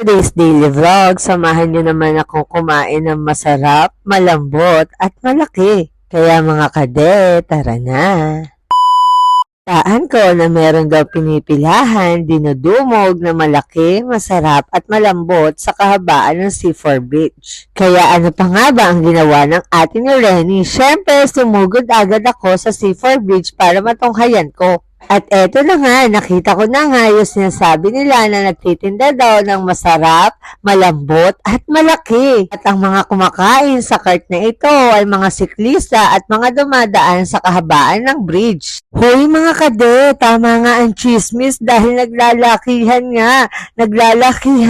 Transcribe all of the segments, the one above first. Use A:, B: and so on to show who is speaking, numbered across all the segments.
A: Today's daily vlog, samahan nyo naman akong kumain ng masarap, malambot at malaki. Kaya mga kade, tara na! Taan ko na meron daw pinipilahan, dinudumog na malaki, masarap at malambot sa kahabaan ng C4 Bridge. Kaya ano pa nga ba ang ginawa ng ating ni Renny? Siyempre, sumugod agad ako sa C4 Bridge para matunghayan ko. At eto na nga, nakita ko na nga yung sinasabi nila na nagtitinda daw ng masarap, malambot at malaki. At ang mga kumakain sa cart na ito ay mga siklista at mga dumadaan sa kahabaan ng bridge. Hoy mga kade, tama nga ang chismis dahil naglalakihan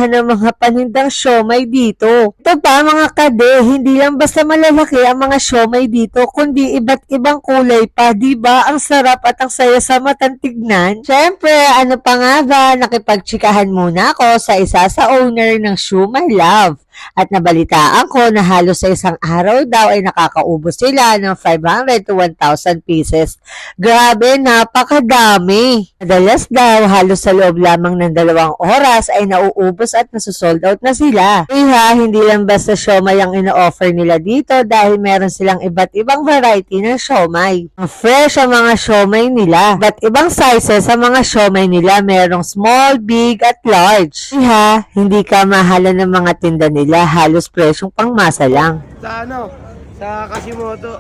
A: ng mga panindang siomay dito. Ito pa mga kade, hindi lang basta malalaki ang mga siomay dito, kundi iba't ibang kulay pa, diba? Ang sarap at ang saya sa mata tignan. Siyempre, ano pa nga ba, nakipagtsikahan muna ako sa isa sa owner ng Siomay Love. At nabalitaan ko na halos sa isang araw daw ay nakakaubos sila ng 500 to 1,000 pieces. Grabe, napakadami. Madalas daw, halos sa loob lamang ng 2 oras ay nauubos at nasusold out na sila. Kaya hindi lang basta siomay ang ino-offer nila dito dahil meron silang iba't ibang variety ng siomay. Fresh ang mga siomay nila. Iba't ibang sizes sa mga siomay nila, merong small, big at large. Kaya hindi ka mahala ng mga tinda nila. Halos presyong pangmasa lang.
B: Sa Kashimoto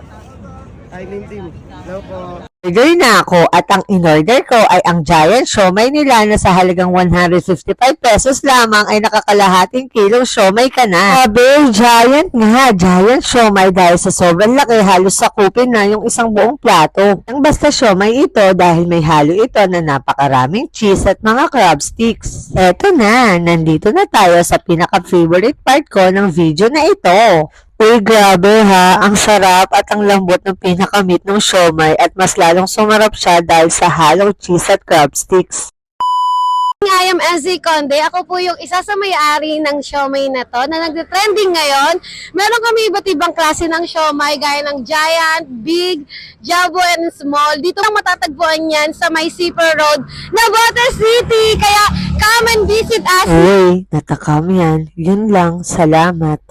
B: Island Team. Hello po.
A: Order na ako at ang in-order ko ay ang giant siomay nila na sa halagang 155 pesos lamang ay nakakalahating kilong siomay ka na. Sabi, giant siomay dahil sa sobrang laki halos sakupin na yung isang buong plato. Ang basta siomay ito dahil may halo ito na napakaraming cheese at mga crab sticks. Eto na, nandito na tayo sa pinaka-favorite part ko ng video na ito. Uy, grabe ha, ang sarap at ang lambot ng pinaka-meat ng siomay at mas lalong sumarap siya dahil sa halong cheese at crab sticks.
C: I am Elsie Conde. Ako po yung isa sa may-ari ng siomay na to na nagte-trending ngayon. Meron kami iba't ibang klase ng siomay gaya ng giant, big, jumbo, and small. Dito lang matatagpuan yan sa may Zipper Road na Water City. Kaya come and visit us.
A: Uy, natakam yan. Yun lang, salamat.